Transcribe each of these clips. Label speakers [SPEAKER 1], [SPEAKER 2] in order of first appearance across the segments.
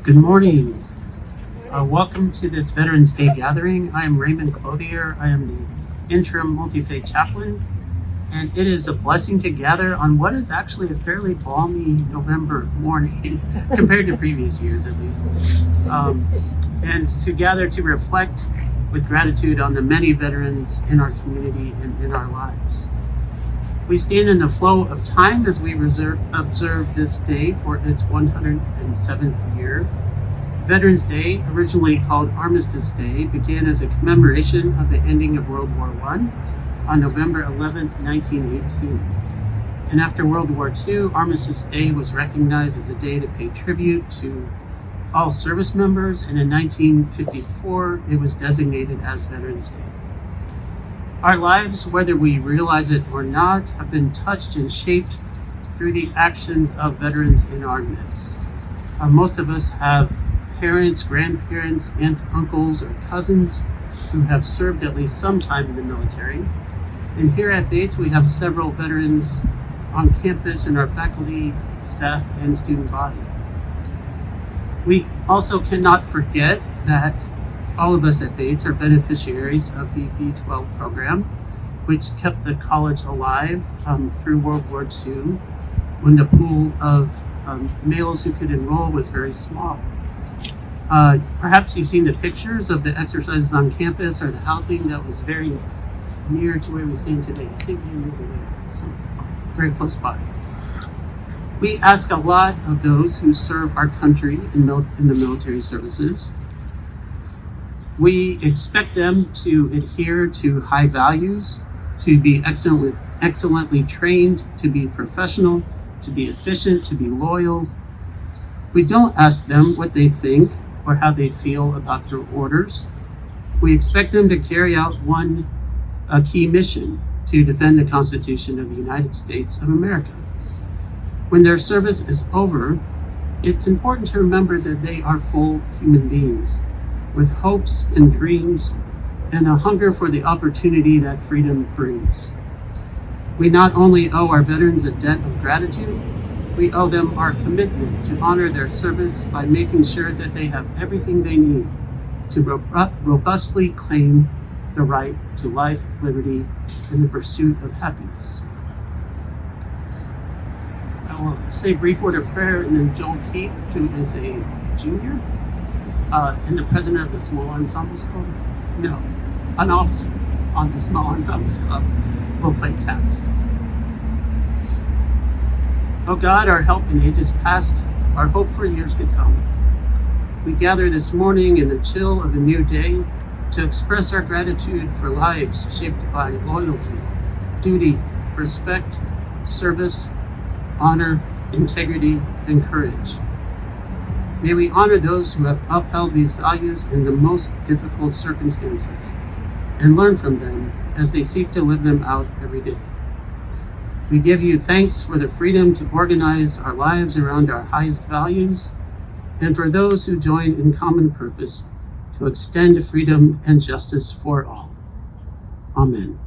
[SPEAKER 1] Good morning. Welcome to this Veterans Day gathering. I am Raymond Clothier. I am the interim multi-faith chaplain, and it is a blessing to gather on what is actually a fairly balmy November morning compared to previous years at least, and to gather to reflect with gratitude on the many veterans in our community and in our lives. We stand in the flow of time as we observe this day for its 107th year. Veterans Day, originally called Armistice Day, began as a commemoration of the ending of World War I on November 11, 1918. And after World War II, Armistice Day was recognized as a day to pay tribute to all service members, and in 1954, it was designated as Veterans Day. Our lives, whether we realize it or not, have been touched and shaped through the actions of veterans in our midst. Most of us have parents, grandparents, aunts, uncles, or cousins who have served at least some time in the military. And here at Bates, we have several veterans on campus in our faculty, staff, and student body. We also cannot forget that all of us at Bates are beneficiaries of the B-12 program, which kept the college alive through World War II, when the pool of males who could enroll was very small. Perhaps you've seen the pictures of the exercises on campus or the housing that was very near to where we stand today. I think you're over there, so very close by. We ask a lot of those who serve our country in the military services. We expect them to adhere to high values, to be excellently trained, to be professional, to be efficient, to be loyal. We don't ask them what they think or how they feel about their orders. We expect them to carry out a key mission: to defend the Constitution of the United States of America. When their service is over, it's important to remember that they are full human beings with hopes and dreams and a hunger for the opportunity that freedom brings. We not only owe our veterans a debt of gratitude, we owe them our commitment to honor their service by making sure that they have everything they need to robustly claim the right to life, liberty, and the pursuit of happiness. I will say a brief word of prayer, and then Joel Keith, who is a junior, and the president of the Small Ensembles Club, an officer on the Small Ensembles Club, will play taps. Oh God, our help in ages past, our hope for years to come. We gather this morning in the chill of a new day to express our gratitude for lives shaped by loyalty, duty, respect, service, honor, integrity, and courage. May we honor those who have upheld these values in the most difficult circumstances and learn from them as they seek to live them out every day. We give you thanks for the freedom to organize our lives around our highest values, and for those who join in common purpose to extend freedom and justice for all. Amen.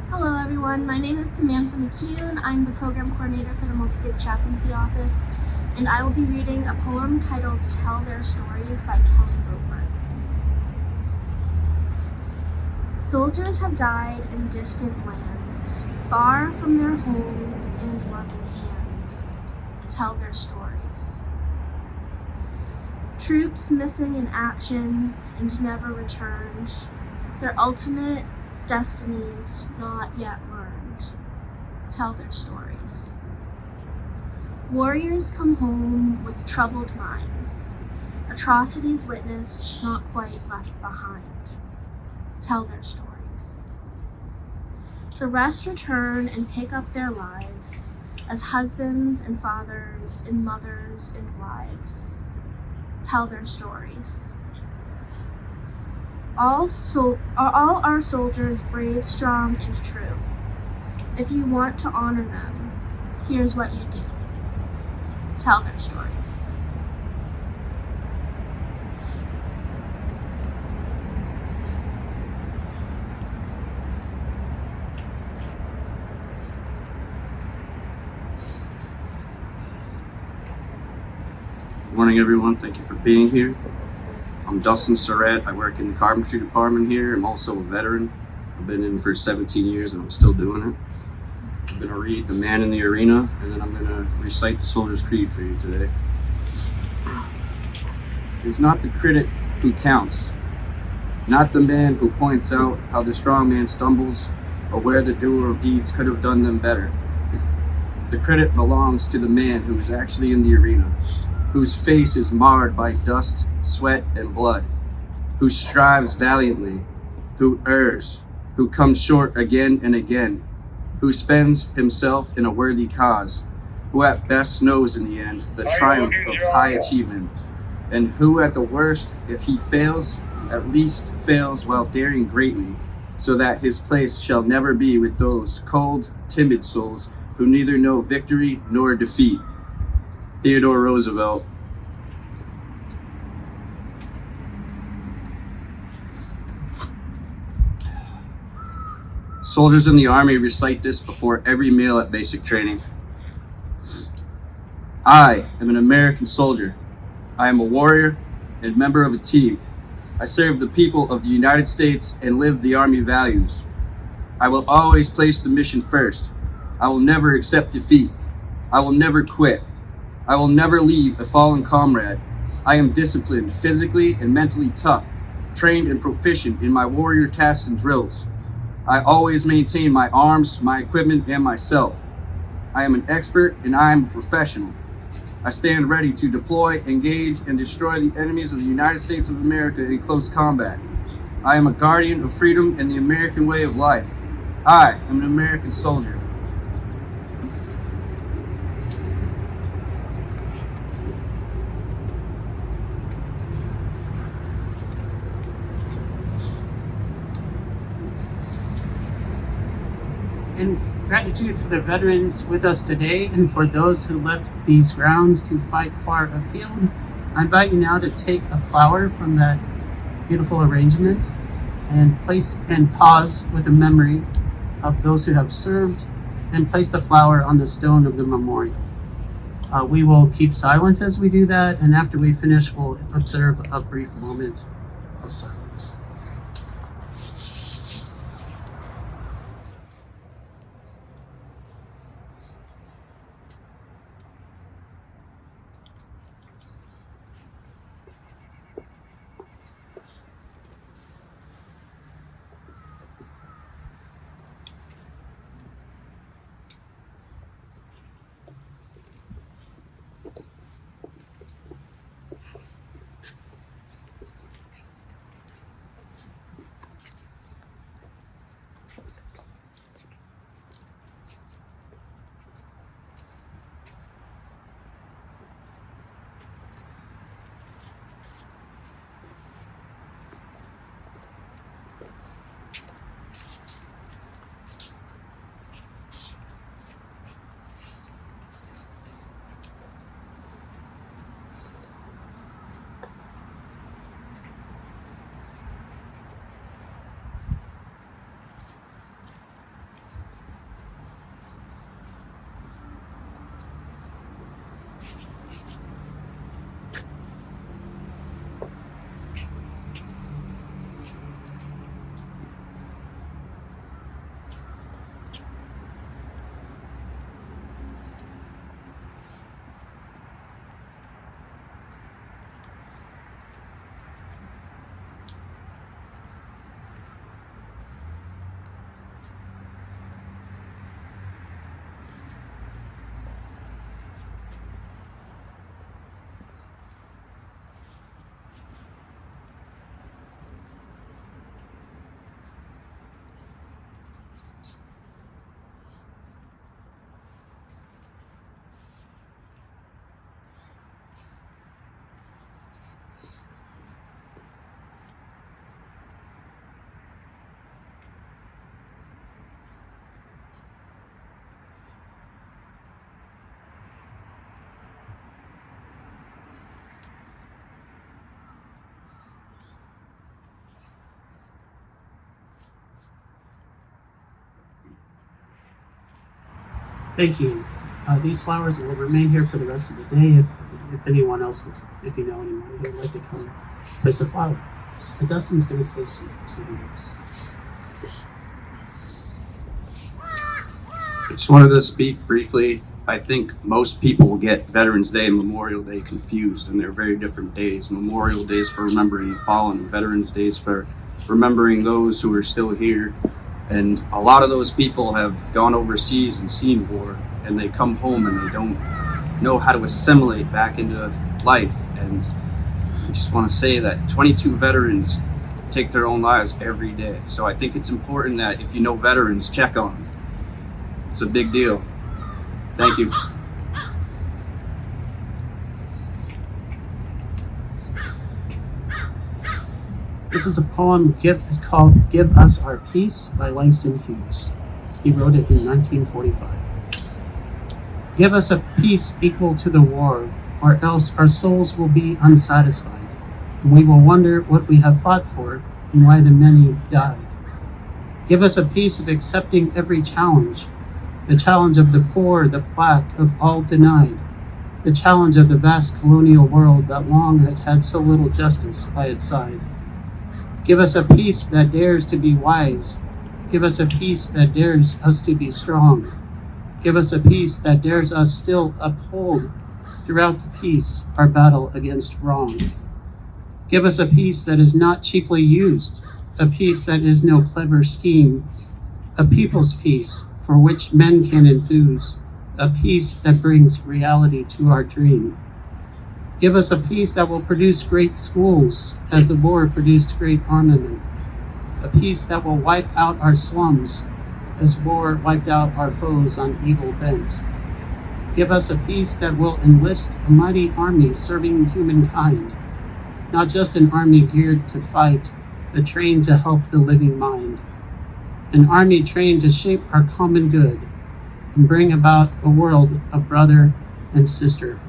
[SPEAKER 2] Hello everyone, my name is Samantha McCune. I'm the program coordinator for the Multi-Faith Chaplaincy Office, and I will be reading a poem titled Tell Their Stories by Kelly Roper. Soldiers have died in distant lands, far from their homes and loving hands. Tell their stories. Troops missing in action and never returned, their ultimate destinies not yet learned, tell their stories. Warriors come home with troubled minds, atrocities witnessed not quite left behind, tell their stories. The rest return and pick up their lives as husbands and fathers and mothers and wives, tell their stories. All our soldiers brave, strong, and true. If you want to honor them, here's what you do. Tell their stories.
[SPEAKER 3] Good morning, everyone. Thank you for being here. I'm Dustin Surratt. I work in the carpentry department here. I'm also a veteran. I've been in for 17 years and I'm still doing it. I'm going to read The Man in the Arena, and then I'm going to recite the Soldier's Creed for you today. It's not the critic who counts, not the man who points out how the strong man stumbles or where the doer of deeds could have done them better. The credit belongs to the man who is actually in the arena, whose face is marred by dust, sweat, and blood, who strives valiantly, who errs, who comes short again and again, who spends himself in a worthy cause, who at best knows in the end the triumph of high achievement, and who at the worst, if he fails, at least fails while daring greatly, so that his place shall never be with those cold, timid souls who neither know victory nor defeat. Theodore Roosevelt. Soldiers in the Army recite this before every meal at basic training. I am an American soldier. I am a warrior and member of a team. I serve the people of the United States and live the Army values. I will always place the mission first. I will never accept defeat. I will never quit. I will never leave a fallen comrade. I am disciplined, physically and mentally tough, trained and proficient in my warrior tasks and drills. I always maintain my arms, my equipment, and myself. I am an expert and I am a professional. I stand ready to deploy, engage, and destroy the enemies of the United States of America in close combat. I am a guardian of freedom and the American way of life. I am an American soldier.
[SPEAKER 1] In gratitude for the veterans with us today and for those who left these grounds to fight far afield, I invite you now to take a flower from that beautiful arrangement and place and pause with a memory of those who have served, and place the flower on the stone of the memorial. We will keep silence as we do that, and after we finish, we'll observe a brief moment of silence. Thank you. These flowers will remain here for the rest of the day. If anyone else, if you know anyone who would like to come place a flower. And Dustin's going to say some words.
[SPEAKER 3] I just wanted to speak briefly. I think most people get Veterans Day and Memorial Day confused, and they're very different days. Memorial Day is for remembering the fallen. Veterans Day is for remembering those who are still here. And a lot of those people have gone overseas and seen war, and they come home and they don't know how to assimilate back into life. And I just want to say that 22 veterans take their own lives every day. So I think it's important that if you know veterans, check on them. It's a big deal. Thank you.
[SPEAKER 1] This is a poem it's called Give Us Our Peace by Langston Hughes. He wrote it in 1945. Give us a peace equal to the war, or else our souls will be unsatisfied, and we will wonder what we have fought for and why the many died. Give us a peace of accepting every challenge, the challenge of the poor, the black, of all denied, the challenge of the vast colonial world that long has had so little justice by its side. Give us a peace that dares to be wise. Give us a peace that dares us to be strong. Give us a peace that dares us still uphold throughout the peace our battle against wrong. Give us a peace that is not cheaply used, a peace that is no clever scheme, a people's peace for which men can enthuse, a peace that brings reality to our dream. Give us a peace that will produce great schools as the war produced great armament, a peace that will wipe out our slums as war wiped out our foes on evil bent. Give us a peace that will enlist a mighty army serving humankind, not just an army geared to fight, but trained to help the living mind. An army trained to shape our common good and bring about a world of brother and sisterhood.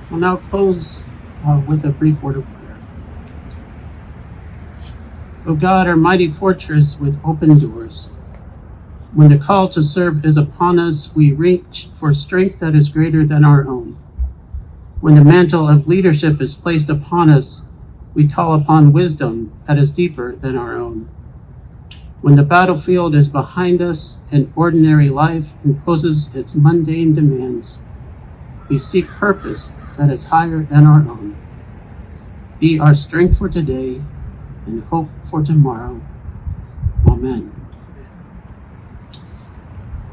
[SPEAKER 1] We'll now close with a brief word of prayer. O God, our mighty fortress with open doors, when the call to serve is upon us, we reach for strength that is greater than our own. When the mantle of leadership is placed upon us, we call upon wisdom that is deeper than our own. When the battlefield is behind us and ordinary life imposes its mundane demands, we seek purpose that is higher than our own. Be our strength for today and hope for tomorrow. Amen.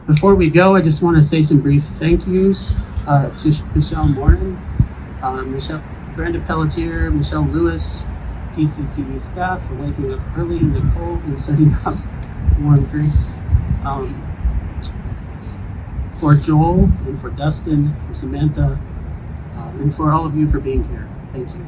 [SPEAKER 1] Before we go, I just want to say some brief thank yous to Michelle Morin, Brenda Pelletier, Michelle Lewis, PCCB staff for waking up early in the cold and setting up warm drinks. For Joel and for Dustin, for Samantha, and for all of you for being here. Thank you.